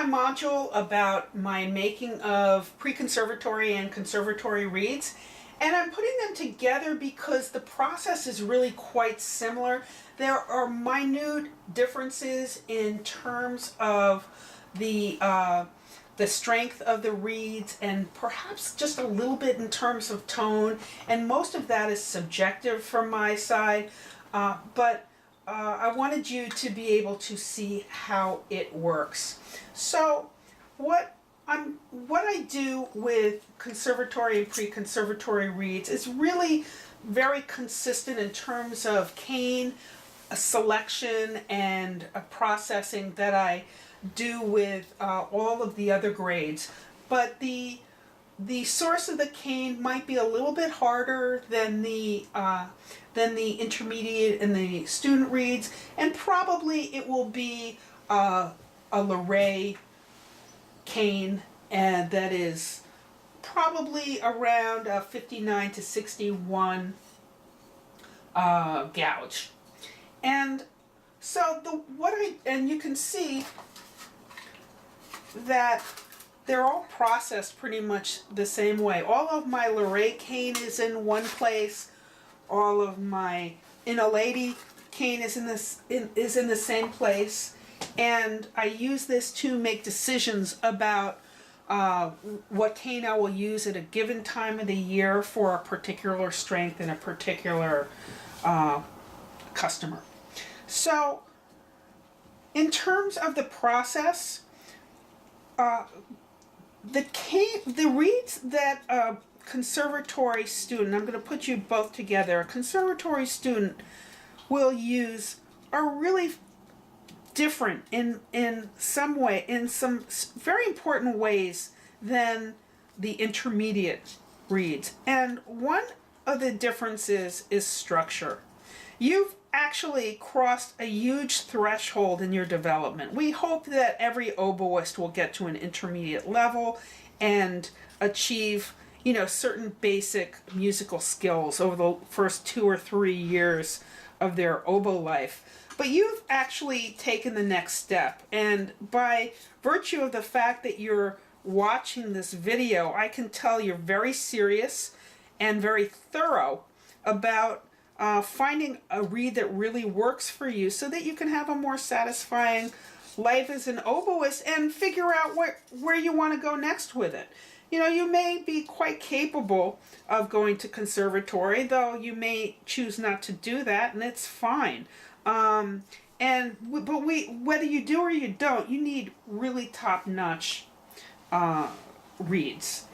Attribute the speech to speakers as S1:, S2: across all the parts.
S1: my module about my making of pre-conservatory and conservatory reeds, and I'm putting them together because the process is really quite similar. There are minute differences in terms of the strength of the reeds, and perhaps just a little bit in terms of tone, and most of that is subjective from my side, but I wanted you to be able to see how it works. So what I do with conservatory and pre-conservatory reeds is really very consistent in terms of cane selection and processing that I do with all of the other grades. But the source of the cane might be a little bit harder than the intermediate and the student reeds, and probably it will be a Luray cane, and that is probably around 59 to 61 gouge. And so and you can see that they're all processed pretty much the same way. All of my Luray cane is in one place. All of my Lady cane is in the same place, and I use this to make decisions about what cane I will use at a given time of the year for a particular strength and a particular customer. So, in terms of the process, the reeds that a conservatory student, I'm going to put you both together, a conservatory student will use are really different in some way, in some very important ways than the intermediate reeds. And one of the differences is structure. You've actually crossed a huge threshold in your development. We hope that every oboist will get to an intermediate level and achieve, certain basic musical skills over the first 2 or 3 years of their oboe life. But you've actually taken the next step, and by virtue of the fact that you're watching this video, I can tell you're very serious and very thorough about finding a reed that really works for you so that you can have a more satisfying life as an oboist and figure out where you want to go next with it. You may be quite capable of going to conservatory, though you may choose not to do that, and it's fine. But whether you do or you don't, you need really top-notch reeds.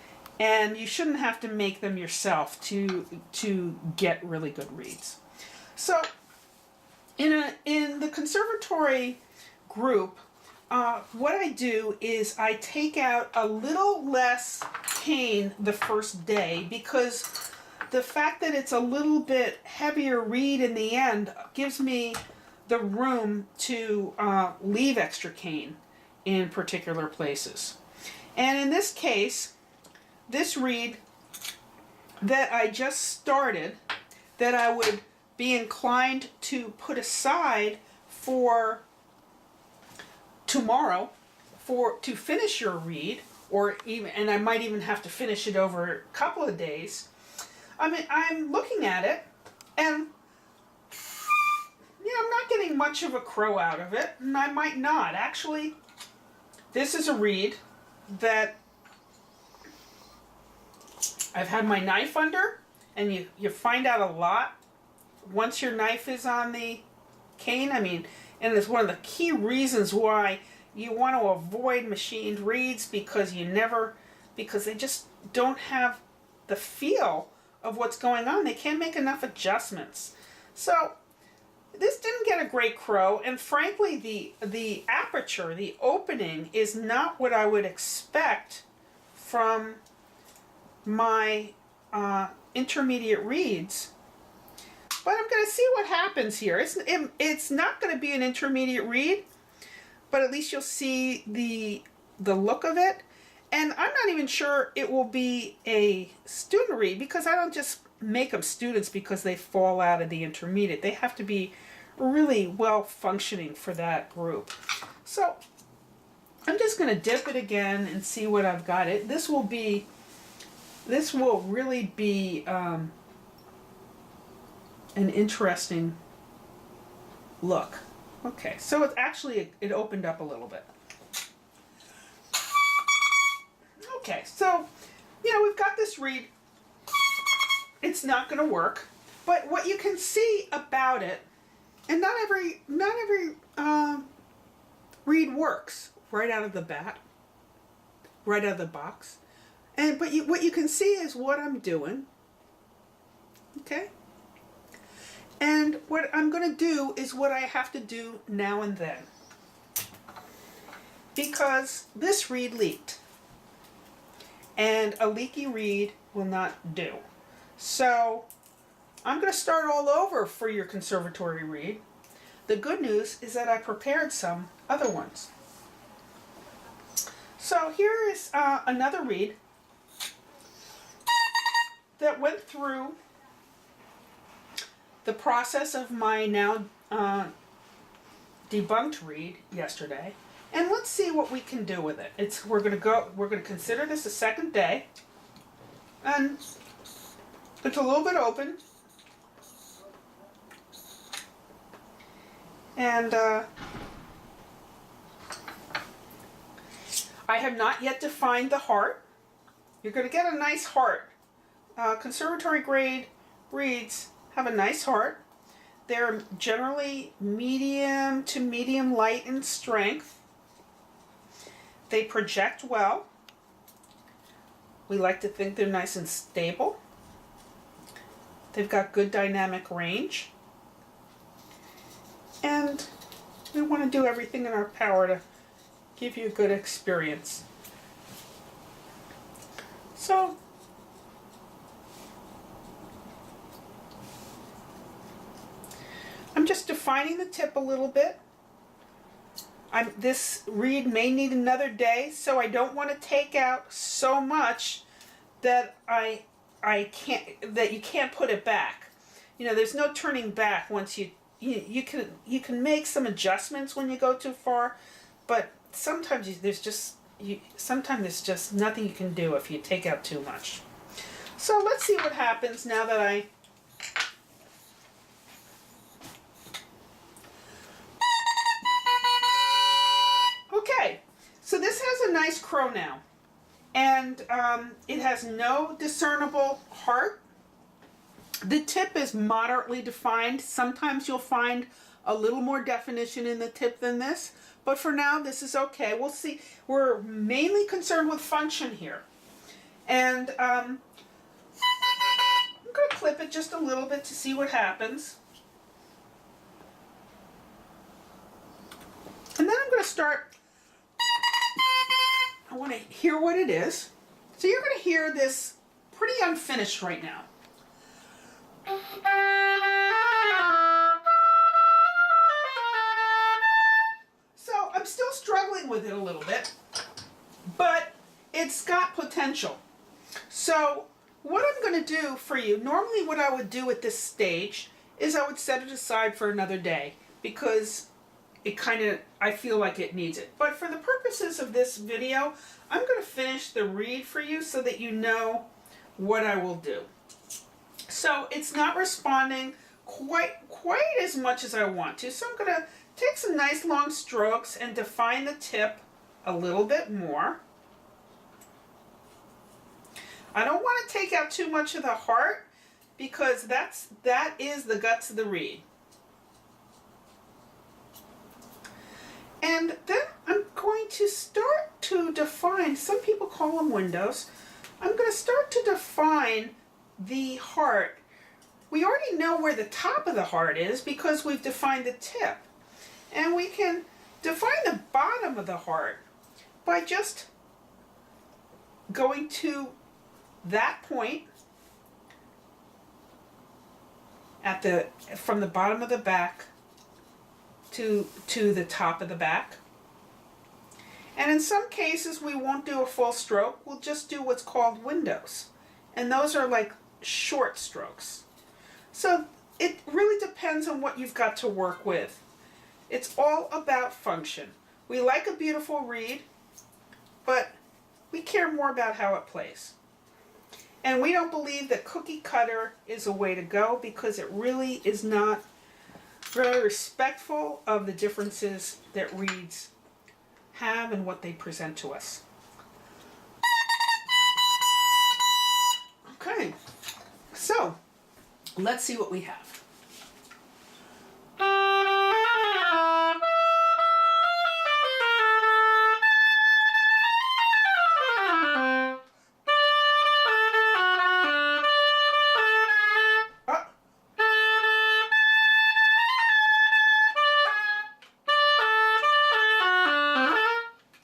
S1: And you shouldn't have to make them yourself to get really good reeds. So, in the conservatory group, what I do is I take out a little less cane the first day, because the fact that it's a little bit heavier reed in the end gives me the room to leave extra cane in particular places. And in this case, this reed that I just started, that I would be inclined to put aside for tomorrow to finish your reed, and I might even have to finish it over a couple of days. I'm looking at it, and I'm not getting much of a crow out of it, and I might not. Actually, this is a reed that I've had my knife under, and you find out a lot once your knife is on the cane. And it's one of the key reasons why you want to avoid machined reeds, because they just don't have the feel of what's going on. They can't make enough adjustments. So this didn't get a great crow, and frankly the aperture, the opening, is not what I would expect from my intermediate reeds. But I'm going to see what happens here. It's not going to be an intermediate reed, but at least you'll see the look of it. And I'm not even sure it will be a student reed, because I don't just make them students because they fall out of the intermediate. They have to be really well functioning for that group. So I'm just going to dip it again and see what I've got. This will really be an interesting look. Okay, so it opened up a little bit. Okay, so, we've got this reed. It's not going to work, but what you can see about it, and not every reed works right out of the box. But what you can see is what I'm doing. Okay? And what I'm going to do is what I have to do now and then. Because this reed leaked. And a leaky reed will not do. So I'm going to start all over for your conservatory reed. The good news is that I prepared some other ones. So here is another reed that went through the process of my now debunked reed yesterday, and let's see what we can do with it. We're going to consider this a second day, and it's a little bit open, and I have not yet defined the heart. You're going to get a nice heart. Conservatory grade reeds have a nice heart. They're generally medium to medium light in strength. They project well. We like to think they're nice and stable. They've got good dynamic range. And we want to do everything in our power to give you a good experience. So, I'm just defining the tip a little bit. This reed may need another day, so I don't want to take out so much that that you can't put it back. There's no turning back once you can make some adjustments when you go too far, but sometimes there's just nothing you can do if you take out too much. So let's see what happens now that Okay, so this has a nice crow now, and it has no discernible heart. The tip is moderately defined. Sometimes you'll find a little more definition in the tip than this, but for now this is okay. We'll see. We're mainly concerned with function here, and I'm going to clip it just a little bit to see what happens, and then I'm going to start. I want to hear what it is. So you're going to hear this pretty unfinished right now. So I'm still struggling with it a little bit, but it's got potential. So what I'm going to do for you, normally what I would do at this stage is I would set it aside for another day because I feel like it needs it. But for the purposes of this video, I'm going to finish the reed for you so that you know what I will do. So it's not responding quite as much as I want to. So I'm going to take some nice long strokes and define the tip a little bit more. I don't want to take out too much of the heart because that is the guts of the reed. And then I'm going to start to define, some people call them windows. I'm going to start to define the heart. We already know where the top of the heart is because we've defined the tip. And we can define the bottom of the heart by just going to that point from the bottom of the back to the top of the back. And in some cases we won't do a full stroke, we'll just do what's called windows. And those are like short strokes. So it really depends on what you've got to work with. It's all about function. We like a beautiful reed, but we care more about how it plays. And we don't believe that cookie cutter is a way to go because it really is not very respectful of the differences that reeds have and what they present to us. Okay, so let's see what we have.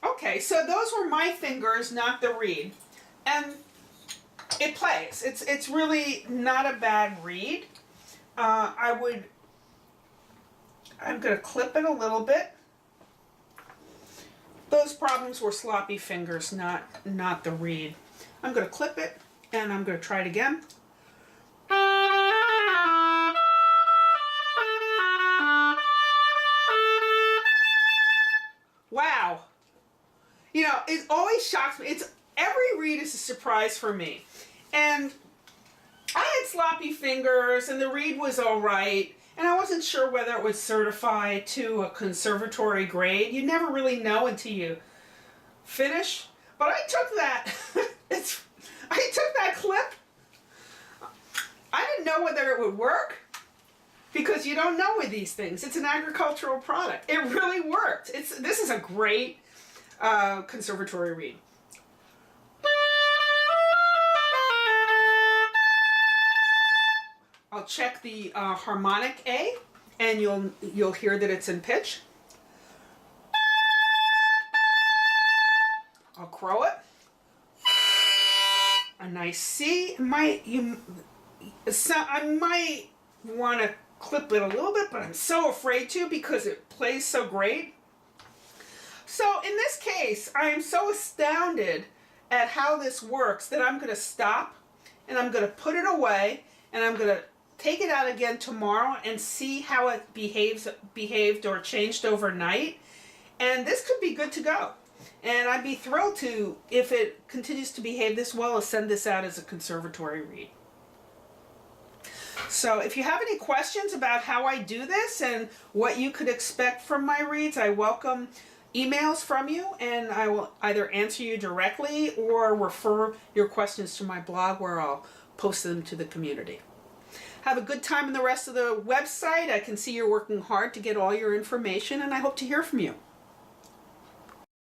S1: Okay, so those were my fingers, not the reed. And it plays. It's really not a bad reed. I'm going to clip it a little bit. Those problems were sloppy fingers, not the reed. I'm going to clip it, and I'm going to try it again. Wow. You know, it always shocks me. Every reed is a surprise for me. And I had sloppy fingers, and the reed was all right, and I wasn't sure whether it would certify to a conservatory grade. You never really know until you finish. But I took that. I took that clip. I didn't know whether it would work, because you don't know with these things. It's an agricultural product. It really worked. This is a great conservatory reed. I'll check the harmonic A, and you'll hear that it's in pitch. I'll crow it. A nice C. I might want to clip it a little bit, but I'm so afraid to because it plays so great. So in this case, I am so astounded at how this works that I'm going to stop, and I'm going to put it away, and I'm going to take it out again tomorrow and see how it behaved or changed overnight. And this could be good to go. And I'd be thrilled to, if it continues to behave this well, send this out as a conservatory reed. So if you have any questions about how I do this and what you could expect from my reeds, I welcome emails from you, and I will either answer you directly or refer your questions to my blog where I'll post them to the community. Have a good time in the rest of the website. I can see you're working hard to get all your information, and I hope to hear from you.